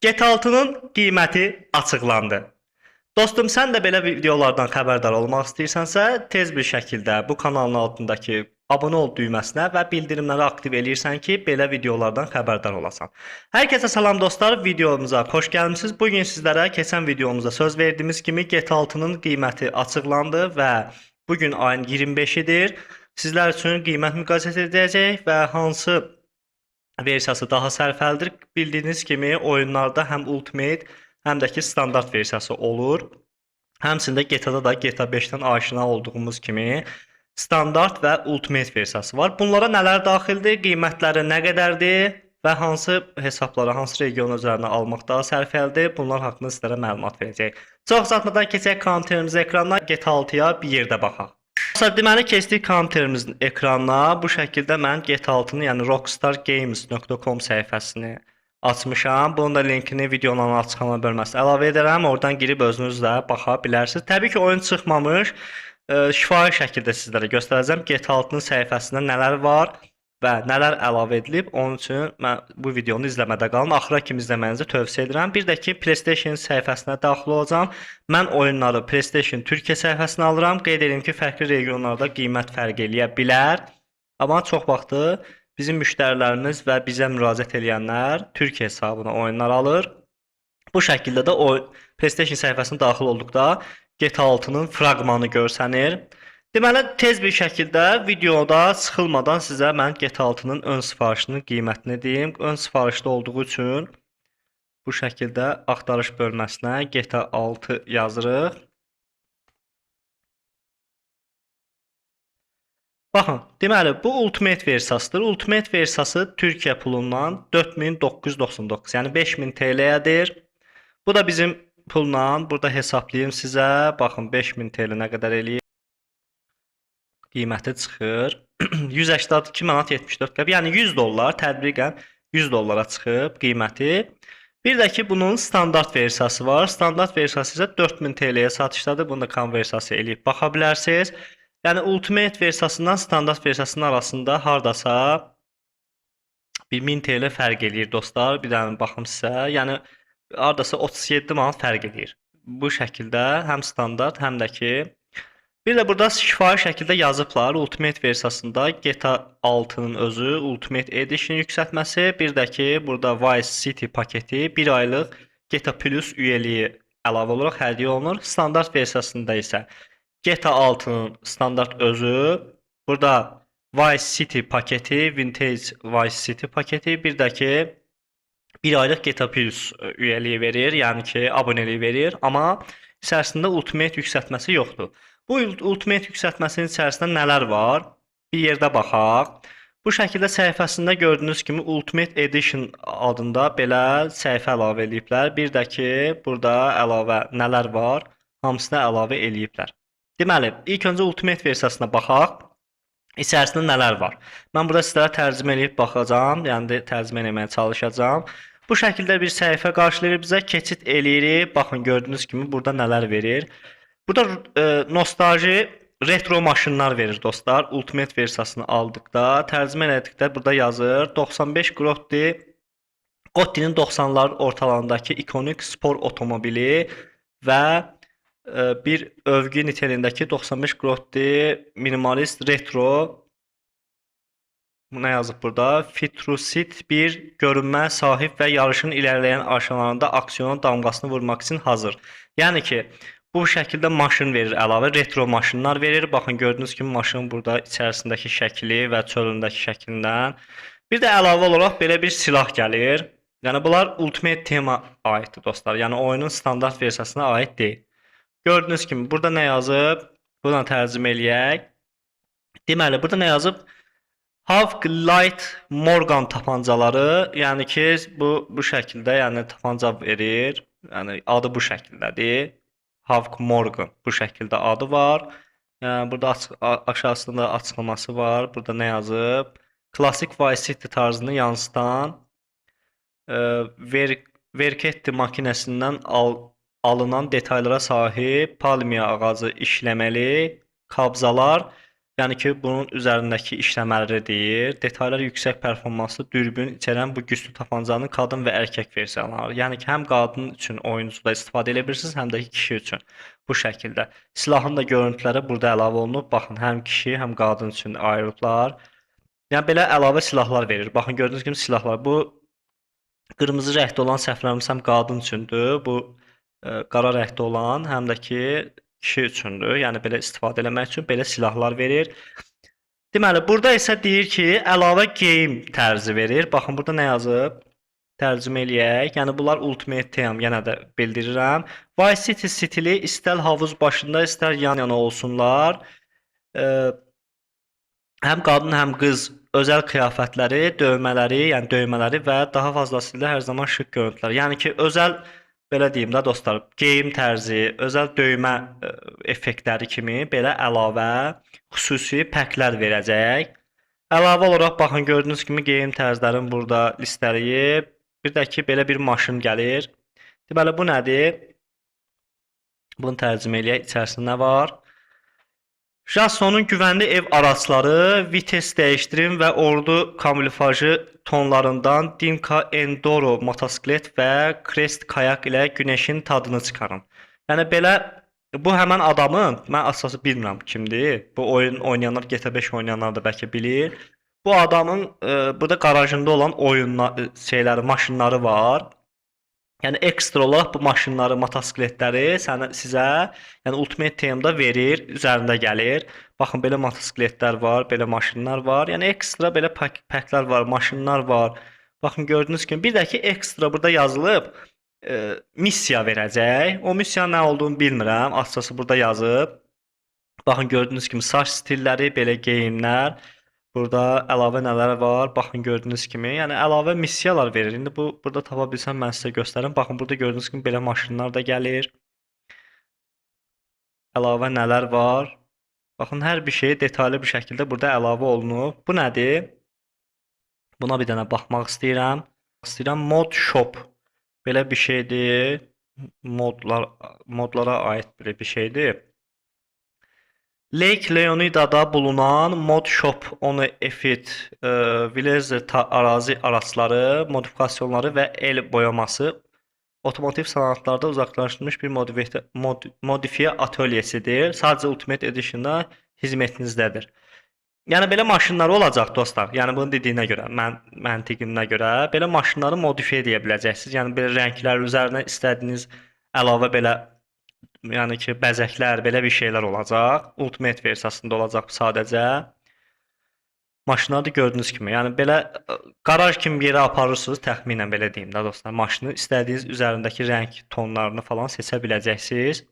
Get6-nın qiyməti açıqlandı. Dostum, sən də belə videolardan xəbərdar olmaq istəyirsənsə, tez bir şəkildə bu kanalın altındakı abunə ol düyməsinə və bildirimləri aktiv eləyirsən ki, belə videolardan xəbərdar olasan. Hər kəsə salam dostlar, videomuza xoş gəlmisiniz. Bu gün sizlərə keçən videomuzda söz verdiyimiz kimi Get6-nın qiyməti açıqlandı və bu gün ayın 25-idir. Sizlər üçün qiymət müqayisə edəcək və hansı versiyası daha sərfəlidir. Bildiyiniz kimi oyunlarda həm Ultimate, həm də ki standart versiyası olur. Həmçində GTA-da da GTA 5-dən aşina olduğumuz kimi standart və Ultimate versiyası var. Bunlara nələr daxildir, qiymətləri nə qədərdir və hansı hesablara, hansı region üzərinə almaq daha sərfəlidir, bunlar haqqında sizlərə məlumat verəcək. Çox uzatmadan keçək kompüterimizin ekranına, GTA 6-ya bir yerdə baxaq. Deməli, keçdik kompüterimizin ekranına. Bu şəkildə mən Get6-nın, yəni rockstargames.com səhifəsini açmışam. Bunun da linkini videonun açıqlama bölməsinə əlavə edərəm. Oradan girib özünüz də baxa bilərsiniz. Təbii ki, oyun çıxmamış, şifahi şəkildə sizlərə göstərəcəm Get6-nın səhifəsində nələr var və nələr əlavə edilib. Onun üçün mən bu videonu izləmədə qalın. Axıra kimi izləməyinizi tövsiyə edirəm. Bir də ki, PlayStation səhifəsinə daxil olacağam. Mən oyunları PlayStation Türkiyə səhifəsinə alıram. Qeyd edim ki, fərqli regionlarda qiymət fərq eləyə bilər. Amma çox vaxtı bizim müştərilərimiz və bizə müraciət edənlər Türkiyə hesabına oyunlar alır. Bu şəkildə də o PlayStation səhifəsinə daxil olduqda GTA 6-nın fraqmanı görsənir. Deməli, tez bir şəkildə videoda sıxılmadan sizə mən GTA 6-nın ön sifarişinin qiymətini deyim. Ön sifarişdə olduğu üçün bu şəkildə axtarış bölməsinə GTA 6 yazırıq. Baxın, deməli, bu Ultimate versiyasıdır. Ultimate versiyası Türkiyə pulundan 4999, yəni 5000 TL-yədir. Bu da bizim pulla, burada hesablayayım sizə. Baxın, 5000 TL nə qədər eləyir? Qiyməti çıxır. 182 manat 74 qəpik. Yəni 100 dollar tədbiqən 100 dollara çıxıb qiyməti. Bir də ki, bunun standart versiyası var. Standart versiyası isə 4000 TL-yə satışdadır. Bunu da konversiyası eləyib baxa bilərsiniz. Yəni Ultimate versiyasından standart versiyasının arasında hardasa 1000 TL fərq eləyir dostlar. Bir dənə baxım sizə. Yəni hardasa 37 manat fərq eləyir. Bu şəkildə həm standart, həm də ki bir də burada şifahi şəkildə yazıblar Ultimate versiyasında GTA 6-nın özü, Ultimate Edition yüksəltməsi, bir də ki, burada Vice City paketi 1 aylıq GTA Plus üyeliyi əlavə olaraq hədiyyə olunur. Standart versiyasında isə GTA 6-nın standart özü, burada Vice City paketi, Vintage Vice City paketi, bir də ki, 1 aylıq GTA Plus üyeliyi verir, yəni ki, abunəliyi verir, amma içərisində Ultimate yüksəltməsi yoxdur. Bu Ultimate yüksəltməsinin içərisində nələr var? Bir yerdə baxaq. Bu şəkildə səhifəsində gördüyünüz kimi Ultimate Edition adında belə səhifə əlavə ediblər. Bir də ki, burada əlavə nələr var? Hamısını əlavə eləyiblər. Deməli, ilk öncə Ultimate versiyasına baxaq. İçərisində nələr var? Mən burada sizlərə tərcümə edib baxacağam, yəni tərcümə etməyə çalışacağam. Bu şəkildə bir səhifə qarşılayır bizə, keçid eləyirik. Baxın, gördüyünüz kimi burada nələr verir. Burada nostalji retro maşınlar verir dostlar. Ultimate versiyasını aldıqda, tərcümə etdikdə burada yazır 95 Gotti'nin 90'lar ortalarındakı ikonik spor otomobili və bir övgü nitəliyindəki 95 Gotti minimalist retro nə yazıb burada? Futuristik bir görünmə sahib və yarışın ilərləyən aşamalarında aksiyonun damğasını vurmaq üçün hazır. Yəni ki, bu şəkildə maşın verir əlavə, retro maşınlar verir. Baxın, gördüyünüz kimi maşının burada içərisindəki şəkli və çölündəki şəklindən. Bir də əlavə olaraq belə bir silah gəlir. Yəni bunlar Ultimate tema aiddir dostlar. Yəni oyunun standart versiyasına aid deyil. Gördüyünüz kimi burada nə yazıb? Buradan tərcümə eləyək. Deməli, burada nə yazıb? Hawk Light Morgan tapancaları, yəni ki, bu şəkildə, yəni tapanca verir. Yəni adı bu şəkildədir. Hawk Morgan bu şəkildə adı var. Yəni burada aşağısında açıqlaması var. Burada nə yazıb? Klassik Vice City tarzını yansıtan Verketti makinəsindən alınan detallara sahib palmiya ağacı işləməli kabzalar. Yəni ki, bunun üzərindəki işləməleridir. Detallar yüksək performanslı dürbün içərən bu güclü tapancanın qadın və erkək versiyaları. Yəni ki, həm qadın üçün oyuncuda istifadə edə bilirsiniz, həm də kişi üçün bu şəkildə. Silahın da görüntüləri burada əlavə olunub. Baxın, həm kişi, həm qadın üçün ayrılıblar. Yəni belə əlavə silahlar verir. Baxın, gördüyünüz kimi silahlar. Bu qırmızı rəngdə olan səhv eləmirəmsəm qadın üçündür. Bu qara rəngdə olan həm də ki kişi üçündür. Yəni belə istifadə etmək üçün belə silahlar verir. Deməli, burada isə deyir ki, əlavə game tərzi verir. Baxın, burada nə yazıb? Tərcümə eləyək. Yəni bunlar Ultimate Team, yenə də bildirirəm. Vice City stili istər havuz başında, istər yan-yana olsunlar. Həm qadın, həm qız özəl qiyafətləri, döymələri və daha fazlasıyla hər zaman şıq görüntülər. Yəni ki, özəl belə deyim də dostlar, geyim tərzi, özəl döymə effektləri kimi belə əlavə xüsusi pəklər verəcək. Əlavə olaraq baxın, gördüyünüz kimi geyim tərzlərini burada listələyib. Bir də ki, belə bir maşın gəlir. Deməli, bu nədir? Bunu tərcümə eləyək. İçərisində nə var? Jason'un güvənli ev araçları, vites dəyişdirin və ordu kamuflajı tonlarından Dinka Enduro motosiklet və Crest kayak ilə günəşin tadını çıxarın. Yəni belə bu həmin adamın, mən əsası bilmirəm kimdir. Bu oyun oynayanlar, GTA 5 oynayanlar da bəlkə bilir. Bu adamın burada qarajında olan oyunlar, maşınları var. Yəni ekstra olaraq bu maşınları, motosikletləri sizə, yəni Ultimate Team'da verir, üzərində gəlir. Baxın, belə motosikletlər var, belə maşınlar var. Yəni ekstra belə pəklər var, maşınlar var. Baxın, gördüyünüz kimi bir də ki ekstra burada yazılıb missiya verəcək. O missiya nə olduğunu bilmirəm. Açıqcası burada yazıb. Baxın, gördüyünüz kimi saç stilləri, belə geyimlər. Burada əlavə nələr var? Baxın, gördüyünüz kimi, yəni əlavə missiyalar verir. İndi burada tapa bilsəm mən sizə göstərim. Baxın, burada gördüyünüz kimi belə maşınlar da gəlir. Əlavə nələr var? Baxın, hər bir şey detallı bir şəkildə burada əlavə olunub. Bu nədir? Buna bir dənə baxmaq istəyirəm. Mod shop. Belə bir şeydir. Modlara aid bir şeydir. Lake Leonida'da bulunan Mod Shop onu Efit, Village arazi araçları, modifikasyonları və el boyaması otomotiv sənətlərdə uzaqlaşdırılmış bir modifiyə atölyesidir. Sadəcə Ultimate Edition'da hizmetinizdədir. Yəni belə maşınlar olacaq dostlar. Yəni bunun dediyinə görə, məntiqinə görə belə maşınları modifiyə edə biləcəksiniz. Yəni belə rənglər üzərinə istədiyiniz əlavə belə yəni ki, bəzəklər, belə bir şeylər olacaq. Ultimate versiyasında olacaq sadəcə. Maşınları da gördüyünüz kimi, yəni belə qaraj kimi yerə aparırsınız, təxminən belə deyim də dostlar. Maşını istədiyiniz üzərindəki rəng tonlarını falan seçə biləcəksiniz.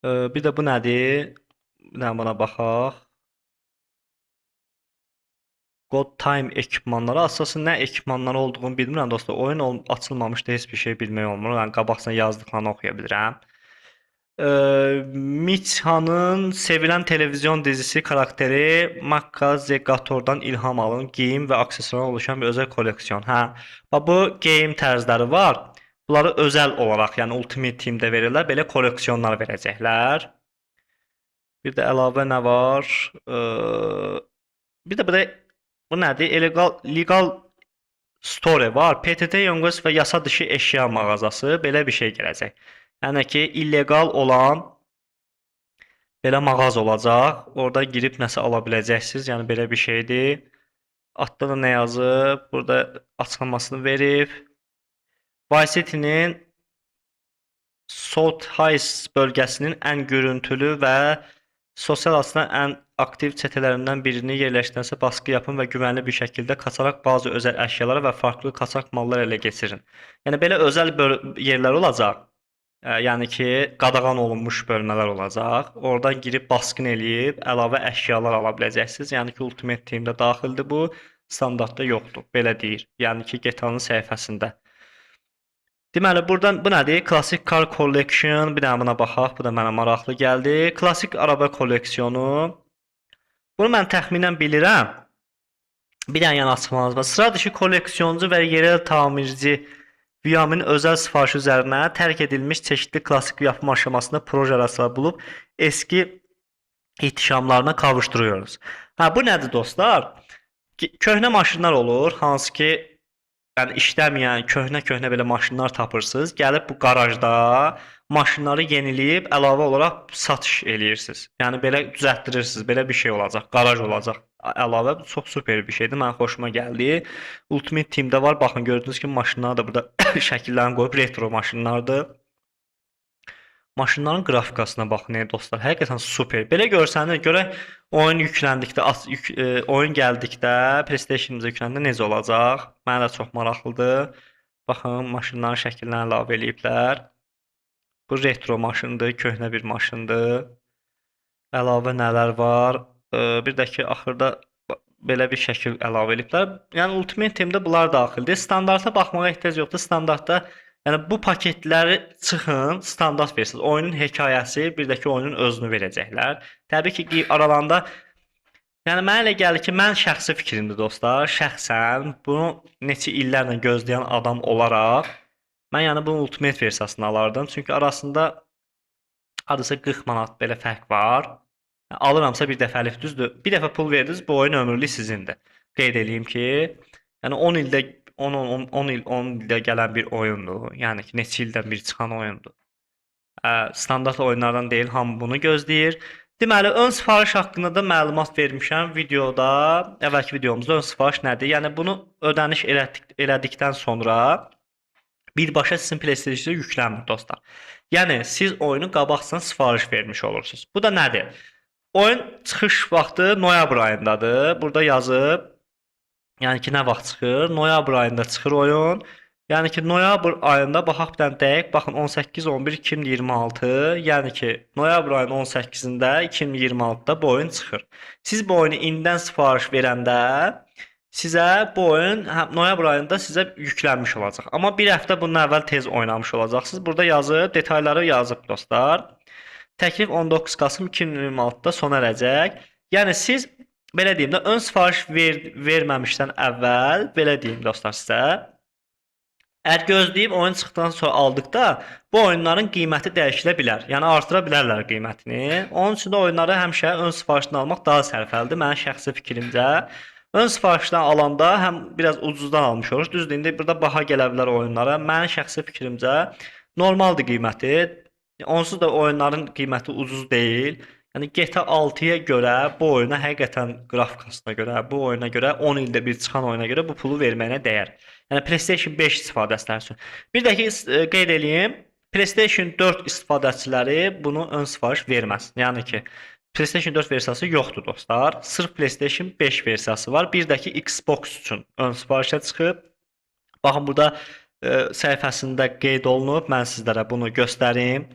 Bir də bu nədir? Bir də buna baxaq. God Time ekipmanları. Əsası nə ekipmanları olduğunu bilmirəm dostlar. Oyun açılmamışdı, heç bir şey bilmək olmur. Yəni qabaqsına yazdıqlarını oxuya bilirəm. Miçhanın sevilən televizyon dizisi karakteri Makka Zegator'dan ilham alın. Geyim və aksesuardan oluşan bir özəl koleksiyon. Hə, bu geyim tərzləri var. Bunları özəl olaraq, yəni Ultimate Team'də verirlər. Belə koleksiyonlar verəcəklər. Bir də əlavə nə var? Bir də bu nədir? Legal Store var. PTT Yonqos və yasa dışı eşya mağazası. Belə bir şey gələcək. Yəni ki, illegal olan belə mağaz olacaq. Orada girib nəsə ala biləcəksiniz. Yəni belə bir şeydir. Altda da nə yazıb? Burada açıqlamasını verib. Vice City'nin South Heights bölgəsinin ən görüntülü və sosial açıdan ən aktiv çetələrindən birini yerləşdirəsə baskı yapın və güvənli bir şəkildə qaçaraq bazı özəl əşyaları və farklı qaçaq mallar ələ keçirin. Yəni belə özəl yerlər olacaq. Yəni ki, qadağan olunmuş bölmələr olacaq. Oradan girib basqın eləyib əlavə əşyalar ala biləcəksiniz. Yəni ki, Ultimate Team'də daxildir bu. Standartda yoxdur. Belə deyir. Yəni ki, GTA-nın səhifəsində. Deməli, buradan bu nədir? Classic Car Collection. Bir də buna baxaq. Bu da mənə maraqlı gəldi. Klassik araba kolleksiyonu. Bunu mən təxminən bilirəm. Bir dənə yana açıqlamanız var. Sıra dışı kolleksiyoncu və yerel tamirci Viamin özəl sifarişi üzərinə tərk edilmiş çeşitli klassik yapım aşamasında proje araçları bulub eski ihtişamlarına kavuşduruyoruz. Ha, bu nədir dostlar? Köhnə maşınlar olur, hansı ki, yəni işləməyən köhnə belə maşınlar tapırsınız. Gəlib bu qarajda maşınları yeniləyib əlavə olaraq satış eləyirsiniz. Yəni belə düzəltdirirsiniz. Belə bir şey olacaq, qaraj olacaq. Əlavə çox super bir şeydir. Mənim xoşuma gəldi. Ultimate Teamdə var. Baxın gördüyünüz kimi maşınlar da burada şəkillərini qoyub retro maşınlardır. Maşınların qrafikasına baxın dostlar. Həqiqətən super. Belə görsəniz, görək oyun yükləndikdə, oyun gəldikdə, PlayStation-ımıza yükləndə necə olacaq? Mənə də çox maraqlıdır. Baxın, maşınların şəkillərini əlavə eləyiblər. Bu retro maşındır, köhnə bir maşındır. Əlavə nələr var? Bir də ki, axırda belə bir şəkil əlavə eləyiblər. Yəni Ultimate Teamdə bunlar daxildir. Standarta baxmağa ehtiyac yoxdur. Standartda yəni bu paketləri çıxın, standart versiyası. Oyunun hekayəsi, bir də ki, oyunun özünü verəcəklər. Təbii ki, aralarında yəni mənə elə gəlir ki, mən şəxsi fikrimdir dostlar. Şəxsən bunu neçə illərlə gözləyən adam olaraq mən yəni bunun Ultimate versiyasını alardım. Çünki arasında hardasa 40 manat belə fərq var. Alıramsa bir dəfəlik düzdür. Bir dəfə pul verdiniz, bu oyun ömürlük sizindir. Qeyd edeyim ki, yəni 10 ildə 10 ildə gələn bir oyundur. Yəni ki, neçə ildən bir çıxan oyundur. Standart oyunlardan deyil, hamı bunu gözləyir. Deməli, ön sifariş haqqında da məlumat vermişəm videoda. Əvvəlki videomuzda ön sifariş nədir? Yəni bunu ödəniş elədikdən sonra birbaşa sizin PlayStation-a yüklənmir dostlar. Yəni siz oyunu qabaqcadan sifariş vermiş olursunuz. Bu da nədir? Oyun çıxış vaxtı noyabr ayındadır. Burada yazıb, yəni ki, nə vaxt çıxır? Noyabr ayında çıxır oyun. Yəni ki, noyabr ayında baxaq bir dənə dəqiq. Baxın 18-11-2026. Yəni ki, noyabr ayının 18-də 2026-da bu oyun çıxır. Siz bu oyunu indidən sifariş verəndə sizə bu oyun noyabr ayında sizə yüklənmiş olacaq. Amma bir həftə bundan əvvəl tez oynamış olacaqsınız. Burada yazıb, detalları yazıb dostlar. Təklif 19 Kasım 2026-da sona erəcək. Yəni siz belə deyim də ön sifariş verməmişdən əvvəl belə deyim dostlar sizə. Əgər gözləyib oyun çıxdıqdan sonra aldıqda bu oyunların qiyməti dəyişilə bilər. Yəni artıra bilərlər qiymətini. Onun üçün də oyunları həmişə ön sifarişdən almaq daha sərfəlidir mənim şəxsi fikrimcə. Ön sifarişdən alanda həm biraz ucuzdan almış olur. Düzdür, indi burada baha gələ bilər oyunlara. Mənim şəxsi fikrimcə normaldır qiyməti. Onsuz da oyunların qiyməti ucuz deyil. Yəni GTA 6-ya görə bu oyuna həqiqətən qrafikasına görə, bu oyuna görə 10 ildə bir çıxan oyuna görə bu pulu verməyinə dəyər. Yəni PlayStation 5 istifadəçiləri üçün. Bir də ki qeyd eləyim, PlayStation 4 istifadəçiləri bunu ön sifariş verməz. Yəni ki PlayStation 4 versiyası yoxdur dostlar. Sırf PlayStation 5 versiyası var. Bir də ki Xbox üçün ön sifarişə çıxıb. Baxın burada səhifəsində qeyd olunub. Mən sizlərə bunu göstərim.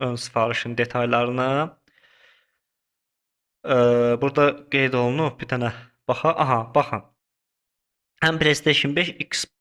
Ön sifarişin detallarını. Burada qeyd olunub. Bir dənə baxaq. Aha, baxın. Həm PlayStation 5,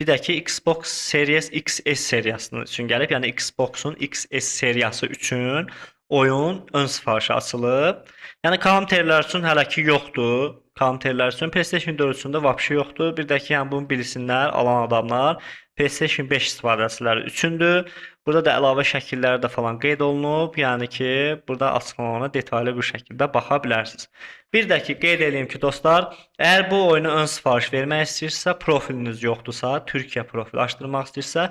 bir də ki Xbox Series XS seriyası üçün gəlib. Yəni Xbox'un XS seriyası üçün oyun ön sifarişə açılıb. Yəni counterlər üçün hələ ki yoxdur. Counterlər üçün PlayStation 4 üçün də vəbşi yoxdur. Bir də ki, yəni bunu bilsinlər alan adamlar. PlayStation 5 istifadəçiləri üçündür. Burada da əlavə şəkilləri də falan qeyd olunub. Yəni ki, burada açıqlamana detallı bir şəkildə baxa bilərsiniz. Bir də ki, qeyd edeyim ki, dostlar, əgər bu oyunu ön sifariş vermək istəyirsə, profiliniz yoxdursa, Türkiyə profili açdırmaq istəyirsə,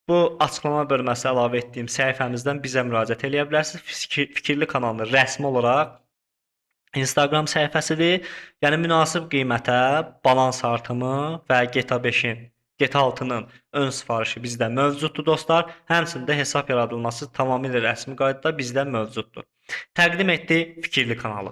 bu açıqlama bölməsi əlavə etdiyim səhifəmizdən bizə müraciət edə bilərsiniz. Fikirli kanalının rəsmi olaraq Instagram səhifəsidir. Yəni münasib qiymətə balans artımı və GTA 5-in GTA 6-nın ön sifarişi bizdə mövcuddur dostlar. Həmçinin də hesab yaradılması tamamilə rəsmi qaydada bizdə mövcuddur. Təqdim etdi Fikirli kanalı.